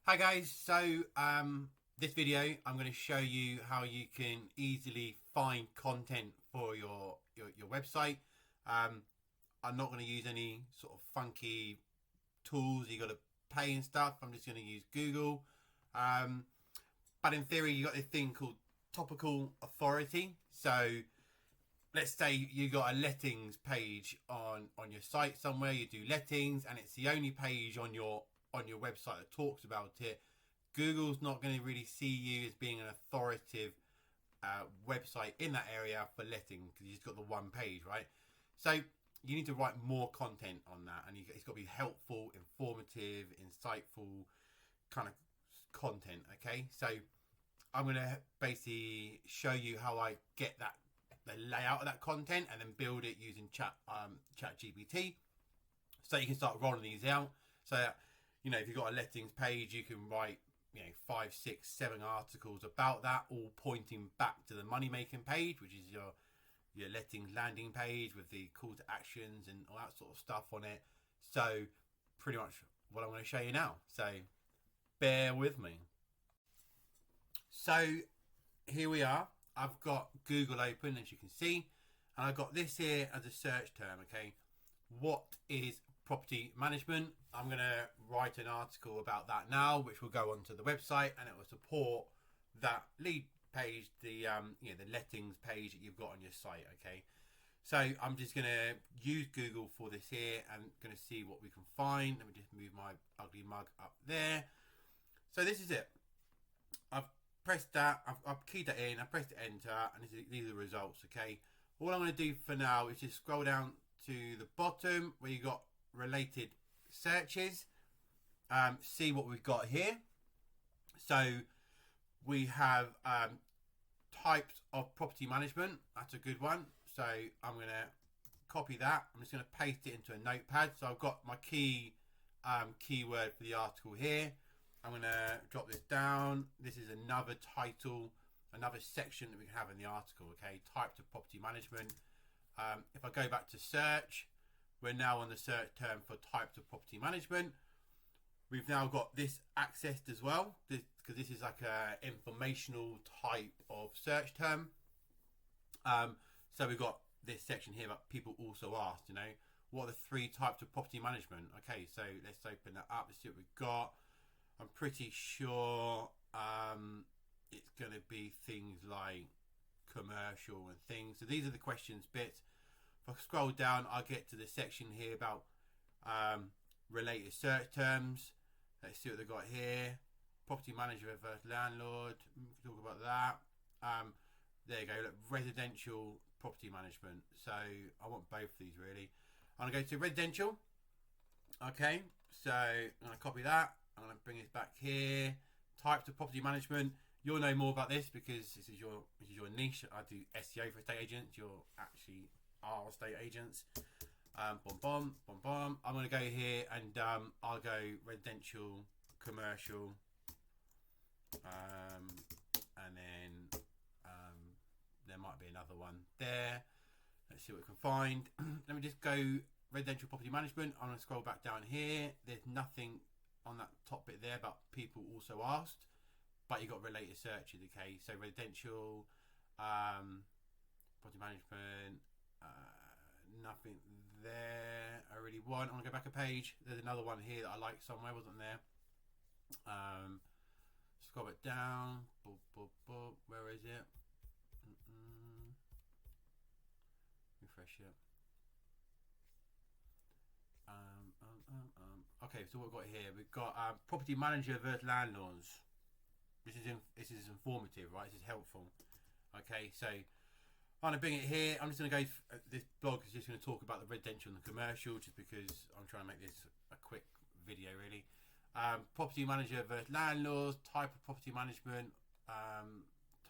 Hi guys, so this video I'm going to show you how you can easily find content for your website. I'm not going to use any sort of funky tools you got to pay and stuff. I'm just going to use Google. But in theory you got this thing called Topical Authority. So let's say you got a lettings page on your site somewhere, you do lettings and it's the only page on your website that talks about it. Google's not going to really see you as being an authoritative website in that area for letting because you just got the one page, right? So you need to write more content on that, and it's got to be helpful, informative, insightful kind of content. Okay, so I'm going to basically show you how I get the layout of that content and then build it using chat GPT, so you can start rolling these out. So if you've got a lettings page, you can write 5, 6, 7 articles about that, all pointing back to the money making page, which is your lettings landing page with the call to actions and all that sort of stuff on it. So pretty much what I'm going to show you now, so bear with me. So here we are. I've got Google open, as you can see, and I've got this here as a search term. Okay, what is property management? I'm going to write an article about that now, which will go onto the website, and it will support that lead page, the lettings page that you've got on your site. Okay, so I'm just going to use Google for this here and going to see what we can find. Let me just move my ugly mug up there. So this is it. I've pressed that, I've keyed that in, I pressed enter, and these are the results. Okay, all I'm going to do for now is just scroll down to the bottom where you got related searches, see what we've got here. So we have types of property management. That's a good one. So I'm going to copy that. I'm just going to paste it into a notepad. So I've got my keyword for the article here. I'm going to drop this down. This is another title, another section that we can have in the article. Okay, types of property management. If I go back to search, we're now on the search term for types of property management. We've now got this accessed as well, because this is like a informational type of search term. So we've got this section here, but people also asked, what are the 3 types of property management? Okay, so let's open that up. Let's see what we've got. I'm pretty sure it's going to be things like commercial and things. So these are the questions bits. If I scroll down, I'll get to the section here about related search terms. Let's see what they've got here. Property manager versus landlord. We can talk about that. There you go. Look, residential property management. So I want both of these really. I'm going to go to residential. Okay. So I'm going to copy that. I'm going to bring this back here. Types of property management. You'll know more about this because this is your niche. I do SEO for estate agents. You're actually are estate agents. Boom, boom, boom, boom. I'm going to go here and I'll go residential, commercial, and then there might be another one there. Let's see what we can find. Let me just go residential property management. I'm going to scroll back down here. There's nothing on that top bit there, but people also asked. But you got related searches. Okay, so residential, property management. Nothing there I really want. I'm gonna go back a page. There's another one here that I like somewhere, wasn't there? Scroll it down. Boop, boop, boop. Where is it? Refresh it. Okay, so what we've got here, we've got property manager versus landlords. This is informative, right? This is helpful. Okay, so I'm going to bring it here. I'm just going to go, this blog is just going to talk about the residential and the commercial, just because I'm trying to make this a quick video really. Property manager versus landlords, type of property management,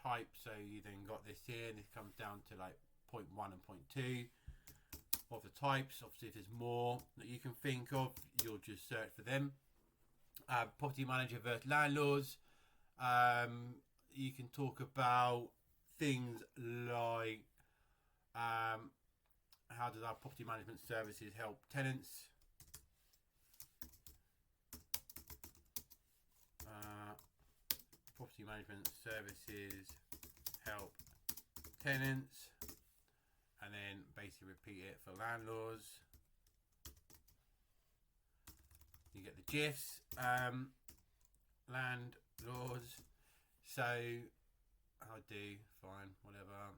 type. So you then got this here, and this comes down to like point 1 and point 2 of the types. Obviously, if there's more that you can think of, you'll just search for them. Property manager versus landlords. You can talk about things like how does our property management services help tenants? property management services help tenants, and then basically repeat it for landlords. You get the gifs. Landlords. So I'll do fine, whatever.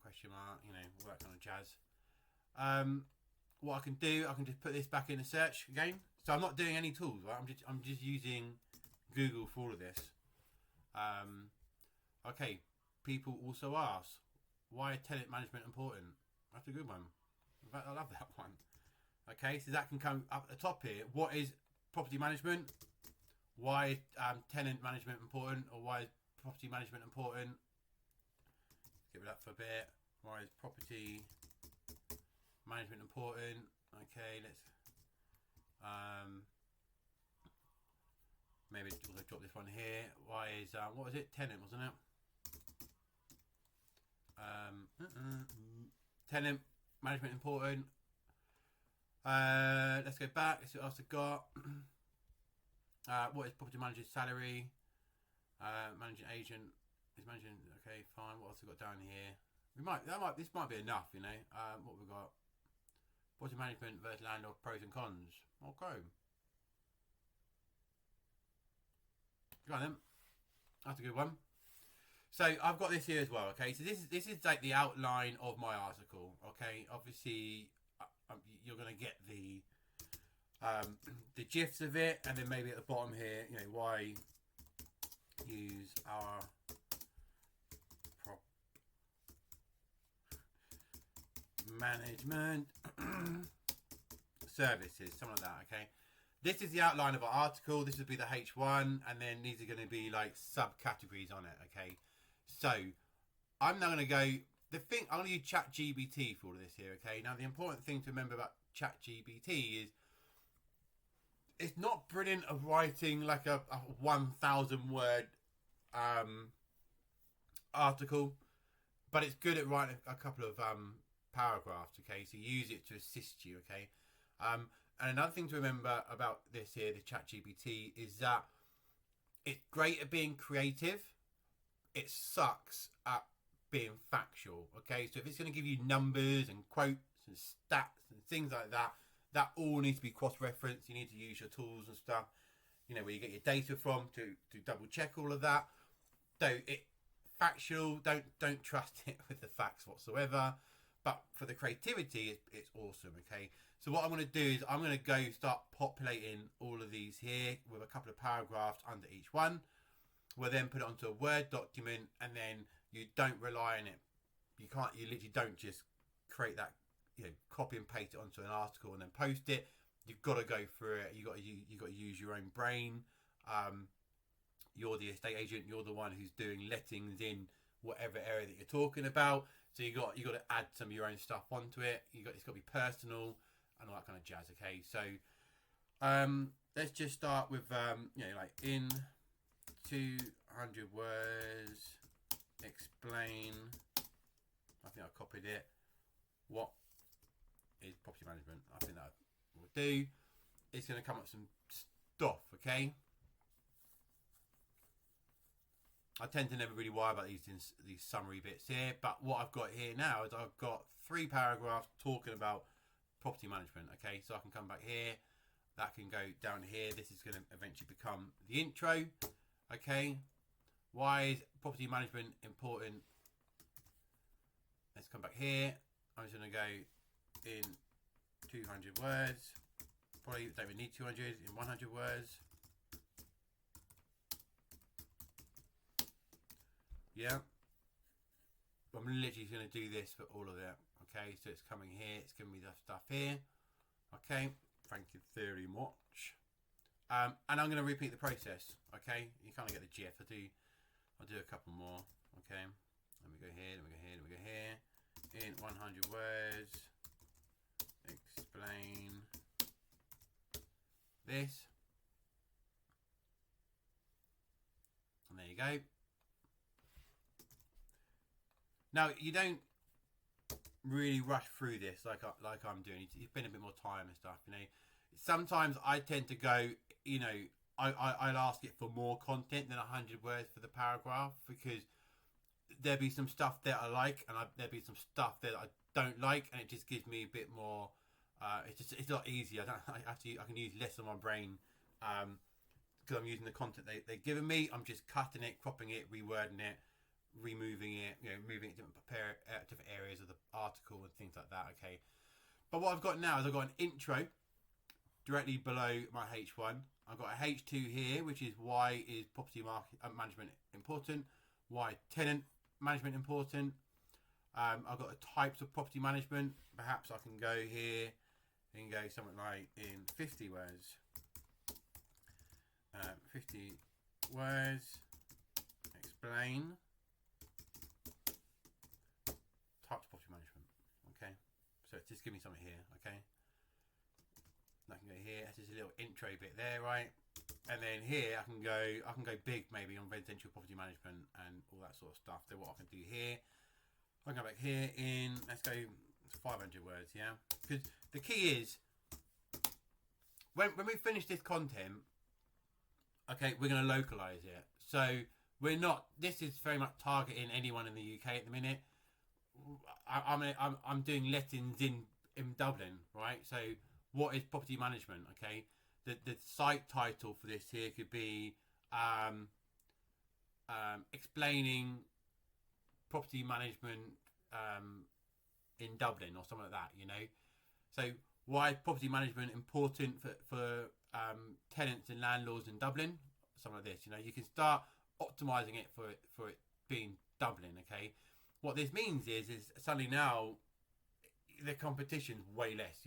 Question mark, you know, all that kind of jazz. What I can do, I can just put this back in the search again. So I'm not doing any tools, right? I'm just using Google for all of this. Okay, people also ask, why is tenant management important? That's a good one. In fact, I love that one. Okay, so that can come up at the top here. What is property management? Why is tenant management important? Or why is property management important? Give it up for a bit. Why is property management important? Okay, let's maybe also drop this one here. Why is what was it? Tenant, wasn't it? Tenant management important. Let's go back. Let's see what else I've got. What is property manager's salary? Managing agent is managing. Okay, fine. What else have we got down here? This might be enough, you know. What we've got? Property management versus landlord, pros and cons. Okay. Go on then. That's a good one. So I've got this here as well. Okay, so this is like the outline of my article. Okay, obviously you're gonna get the gifs of it, and then maybe at the bottom here, you know, why use our management services, something like that. Okay, this is the outline of our article. This would be the H1, and then these are going to be like subcategories on it. Okay, so I'm now going to go. I'm going to use ChatGPT for all of this here. Okay, now the important thing to remember about ChatGPT is it's not brilliant at writing like a 1,000 word article, but it's good at writing a couple of paragraphs. Okay, so use it to assist you. Okay, and another thing to remember about this here, the ChatGPT, is that it's great at being creative. It sucks at being factual. Okay, so if it's going to give you numbers and quotes and stats and things like that, that all needs to be cross-referenced. You need to use your tools and stuff, you know, where you get your data from to double check all of that. So it factual, don't trust it with the facts whatsoever. But for the creativity, it's awesome. Okay, so what I'm going to do is I'm going to go start populating all of these here with a couple of paragraphs under each one. We'll then put it onto a Word document, and then you don't rely on it. You literally don't just create that, you know, copy and paste it onto an article and then post it. You've got to go through it. You got to use your own brain. You're the estate agent. You're the one who's doing lettings in whatever area that you're talking about. So you got to add some of your own stuff onto it. It's got to be personal and all that kind of jazz. Okay, so let's just start with you know, like in 200 words, explain. I think I copied it. What is property management? I think that will do. It's going to come up with some stuff. Okay. I tend to never really worry about these summary bits here, but what I've got here now is I've got 3 paragraphs talking about property management. Okay, so I can come back here, that can go down here. This is going to eventually become the intro. Okay, why is property management important? Let's come back here. I'm just going to go in 200 words. Probably don't even need 200, in 100 words. Yeah, I'm literally going to do this for all of it. Okay, so it's coming here, it's giving me the stuff here. Okay, thank you very much. And I'm going to repeat the process. Okay, you kind of get the gist. I'll do a couple more. Okay, let me go here, let me go here, let me go here. In 100 words, explain this. And there you go. Now, you don't really rush through this like I'm doing. You spend a bit more time and stuff, you know. Sometimes I tend to go, you know, I'll ask it for more content than 100 words for the paragraph, because there'll be some stuff that I like, and there'll be some stuff that I don't like, and it just gives me a bit more. It's a lot easier. I can use less of my brain because I'm using the content they've given me. I'm just cutting it, cropping it, rewording it, removing it, moving it to different areas of the article and things like that. Okay, but what I've got now is I've got an intro directly below my H1. I've got a H2 here, which is why is property management important, why tenant management important. I've got the types of property management. Perhaps I can go here and go something like in 50 words. 50 words, explain types of property management. Okay, so just give me something here. Okay, I can go here. That's just a little intro bit there, right? And then here I can go big maybe on residential property management and all that sort of stuff. So what I can do here, I can go back here in, let's go 500 words, yeah? Because the key is, when we finish this content, okay, we're going to localize it. So we're not, this is very much targeting anyone in the UK at the minute. I'm doing lettings in Dublin, right? So what is property management, okay? The site title for this here could be explaining property management in Dublin or something like that, So why property management important for tenants and landlords in Dublin? Something like this, You can start optimizing it for it being Dublin, okay? What this means is suddenly now the competition's way less,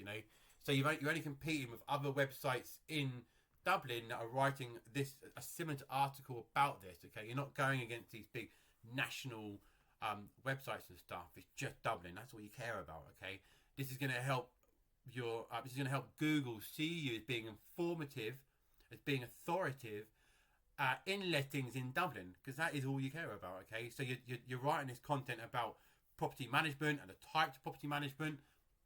So you're only competing with other websites in Dublin that are writing a similar article about this, okay? You're not going against these big national websites and stuff. It's just Dublin. That's what you care about, okay? This is going to help Google see you as being informative, as being authoritative in lettings in Dublin, because that is all you care about, okay? So you're writing this content about property management and the types of property management,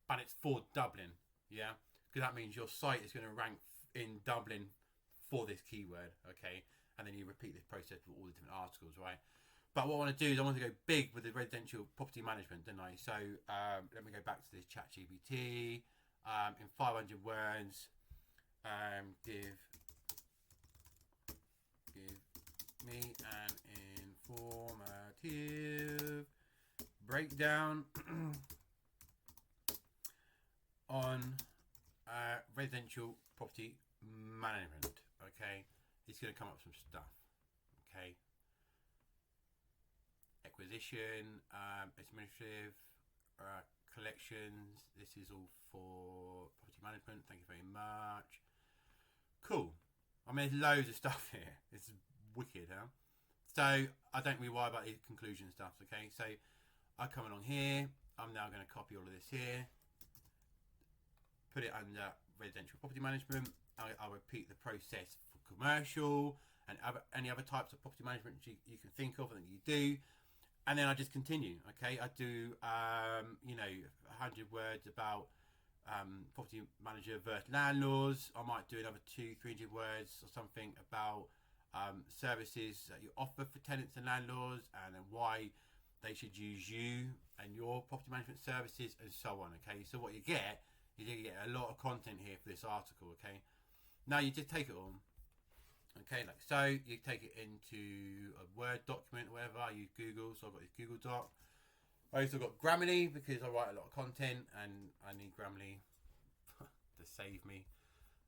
but it's for Dublin. Yeah, because that means your site is going to rank in Dublin for this keyword, okay? And then you repeat this process with all the different articles, right? But what I want to do is I want to go big with the residential property management, don't I? So let me go back to this ChatGPT. In 500 words, give me an informative breakdown on residential property management. Okay, it's going to come up with some stuff. Okay, acquisition, administrative, collections. This is all for property management. Thank you very much. Cool. I mean, there's loads of stuff here. It's wicked, huh? So I don't really worry about the conclusion stuff. Okay, so I come along here. I'm now going to copy all of this here. Put it under residential property management. I'll repeat the process for commercial and any other types of property management you can think of and that you do. And then I just continue, okay? I do, 100 words about property manager versus landlords. I might do another 200-300 words or something about services that you offer for tenants and landlords, and then why they should use you and your property management services, and so on, okay? So what you get is you get a lot of content here for this article, okay? Now you just take it all, okay, like so. You take it into a Word document or whatever. I use Google, so I've got this Google Doc. I also got Grammarly because I write a lot of content and I need Grammarly to save me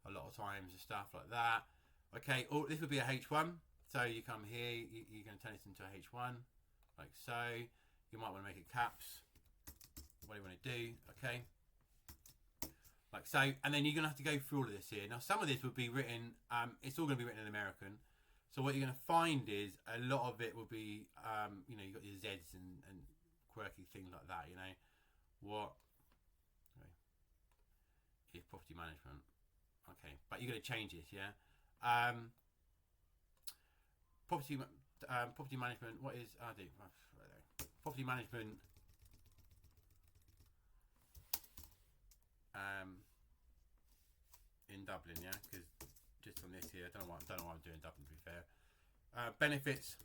a lot of times and stuff like that. Okay, this would be a H1. So you come here, you're going to turn this into a H1, like so. You might want to make it caps. What do you want to do? Okay. Like so, and then you're going to have to go through all of this here. Now, some of this would be written, it's all going to be written in American. So what you're going to find is a lot of it will be, you've got your Zs and quirky things like that, What is property management? Okay, but you're going to change this, yeah? Property management, what is, property management in Dublin, yeah, because just on this here. I don't know what I'm doing Dublin, to be fair. Benefits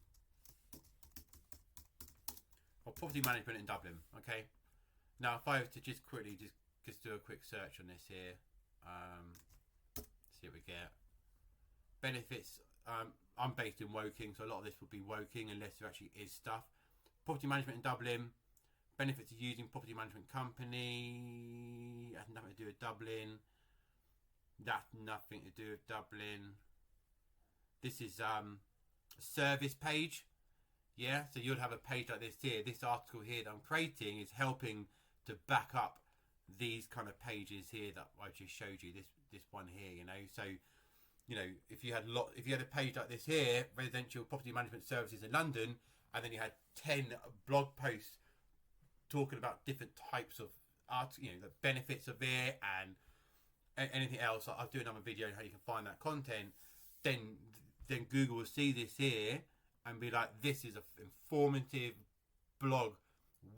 of property management in Dublin. Okay. Now, if I was to just quickly just do a quick search on this here, see what we get. Benefits. I'm based in Woking, so a lot of this will be Woking unless there actually is stuff. Property management in Dublin. Benefits of using property management company. Has nothing to do with Dublin. That's nothing to do with Dublin. This is a service page. Yeah, so you'll have a page like this here. This article here that I'm creating is helping to back up these kind of pages here that I just showed you. This one here, you know. So, you know, if you had a page like this here, residential property management services in London, and then you had 10 blog posts talking about different types of art, you know, the benefits of it and anything else. I'll do another video on how you can find that content. Then Google will see this here and be like, this is an informative blog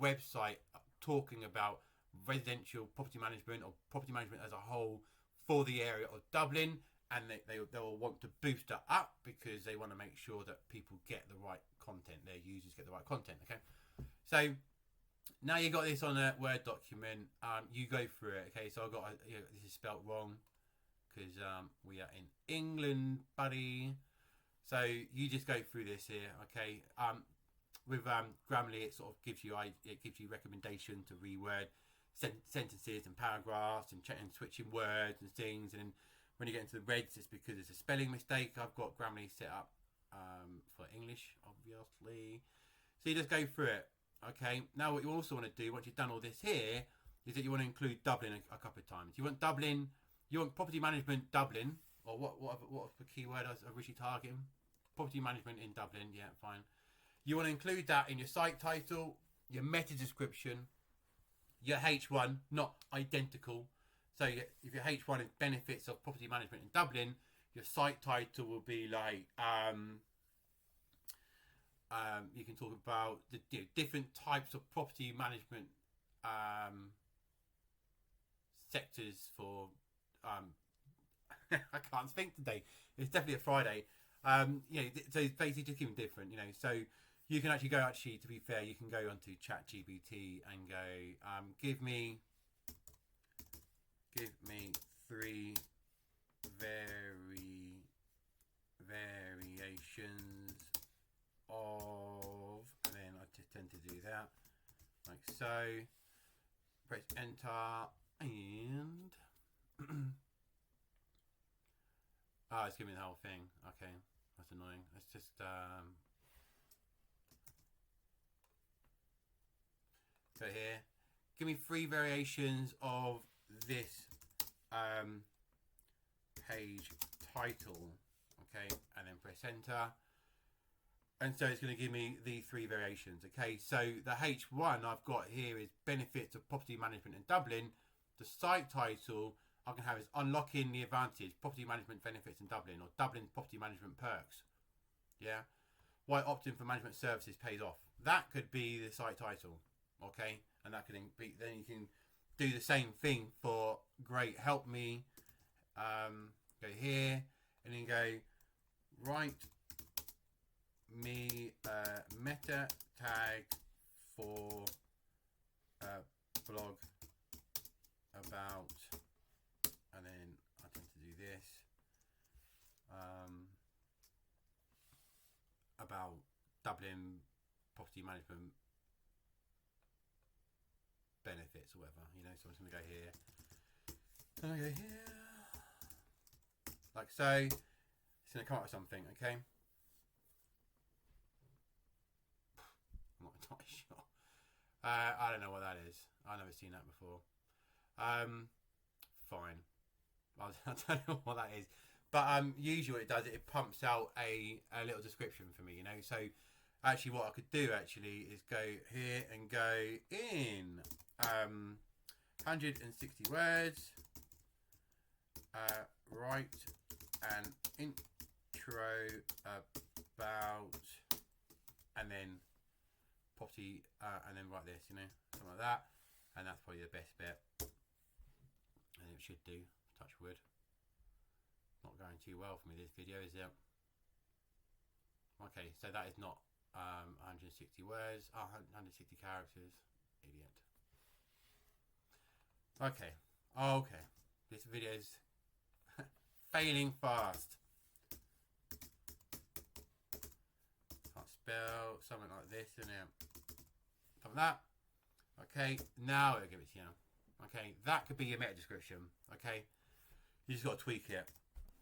website talking about residential property management or property management as a whole for the area of Dublin, and they will want to boost it up because they want to make sure that people get the right content, their users get the right content. Okay, so now you got this on a Word document. You go through it. Okay, so I've got this is spelt wrong because we are in England, buddy. So you just go through this here. Okay, with Grammarly, it sort of gives you recommendation to reword sentences and paragraphs and switching words and things. And then when you get into the reds, it's because it's a spelling mistake. I've got Grammarly set up for English, obviously. So you just go through it. Okay. Now what you also want to do once you've done all this here is that you want to include Dublin a couple of times. You want Dublin. You want property management Dublin, or what was the keyword I was originally targeting? Property management in Dublin. Yeah, fine. You want to include that in your site title, your meta description, your H1, not identical. So if your H1 is benefits of property management in Dublin, your site title will be like, you can talk about the different types of property management sectors for, I can't speak today. It's definitely a Friday. So it's basically just even different, you know. So you can actually go, to be fair, you can go onto ChatGPT and go, give me 3 variations of, and then I just tend to do that, like so. Press enter, and it's giving me the whole thing. Okay, that's annoying. Let's just go here. Give me 3 variations of this page title. Okay, and then press enter. And so it's going to give me the 3 variations. Okay, so the H1 I've got here is benefits of property management in Dublin. The site title I can have is unlocking the advantage property management benefits in Dublin, or Dublin property management perks. Yeah, why opting for management services pays off. That could be the site title. Okay, and that could be, then you can do the same thing for great help me. Go here and then go write me a meta tag for a blog about, and then I tend to do this about Dublin property management benefits or whatever, you know. So I'm just gonna go here and I go here like so. It's gonna come up with something. Okay, I'm not entirely sure. I don't know what that is. I've never seen that before. Fine. I don't know what that is. But usually what it does, it pumps out a little description for me, you know. So actually what I could do actually is go here and go in 160 words, write an intro about, and then property, and then write this, you know, something like that. And that's probably the best bit. And it should do, touch wood. Not going too well for me, this video, is it? Okay, so that is not 160 words, 160 characters. Idiot. Okay, this video is failing fast. Can't spell, something like this, isn't it? Something like that. Okay, now it'll give it to you. Okay, that could be your meta description. Okay, you just got to tweak it.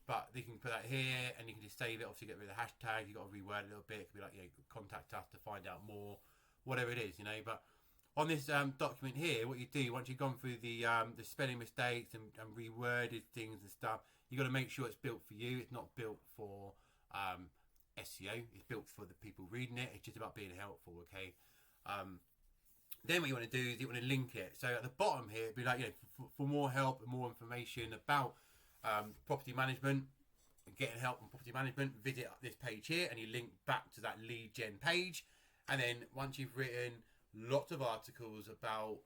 But you can put that here, and you can just save it. Obviously, get rid of the hashtag. You got to reword it a little bit. It could be like, contact us to find out more, whatever it is, But on this document here, what you do once you've gone through the spelling mistakes and reworded things and stuff, you got to make sure it's built for you. It's not built for SEO. It's built for the people reading it. It's just about being helpful. Okay. Then what you want to do is you want to link it. So at the bottom here, it'd be like, for more help and more information about property management, getting help on property management, visit this page here, and you link back to that lead gen page. And then once you've written lots of articles about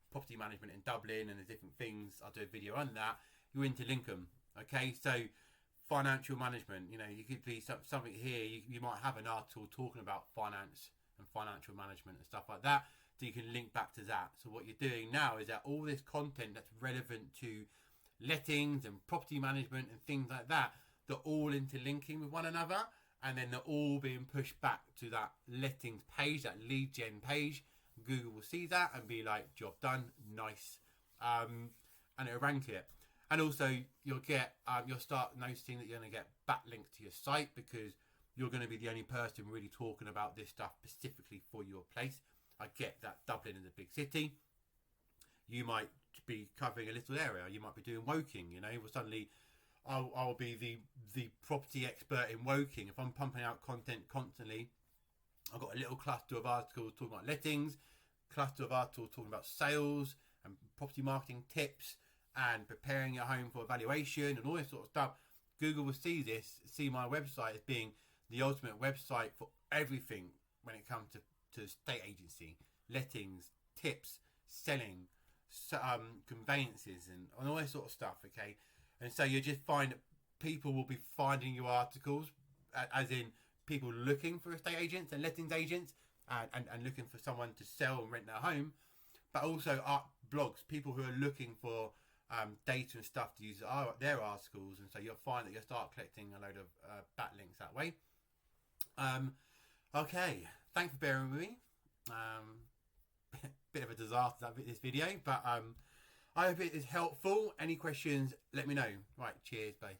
property management in Dublin and the different things, I'll do a video on that, you interlink them. Okay, so financial management, you could be something here, you might have an article talking about finance and financial management and stuff like that, so you can link back to that. So what you're doing now is that all this content that's relevant to lettings and property management and things like that, they're all interlinking with one another, and then they're all being pushed back to that lettings page, that lead gen page. Google will see that and be like, job done, nice, and it'll rank it. And also you'll start noticing that you're going to get backlinks to your site, because you're going to be the only person really talking about this stuff specifically for your place. I get that Dublin is a big city. You might be covering a little area. You might be doing Woking, Well, suddenly I'll be the property expert in Woking. If I'm pumping out content constantly, I've got a little cluster of articles talking about lettings, cluster of articles talking about sales and property marketing tips and preparing your home for evaluation and all this sort of stuff. Google will see my website as being the ultimate website for everything when it comes to estate agency, lettings, tips, selling, conveyances and all this sort of stuff. Okay, and so you just find that people will be finding your articles, as in people looking for estate agents and lettings agents, and looking for someone to sell and rent their home, but also blogs, people who are looking for data and stuff to use their articles. And so you'll find that you'll start collecting a load of backlinks that way. Okay, thanks for bearing with me. Bit of a disaster, this video, but I hope it is helpful. Any questions, let me know. Right, cheers, bye.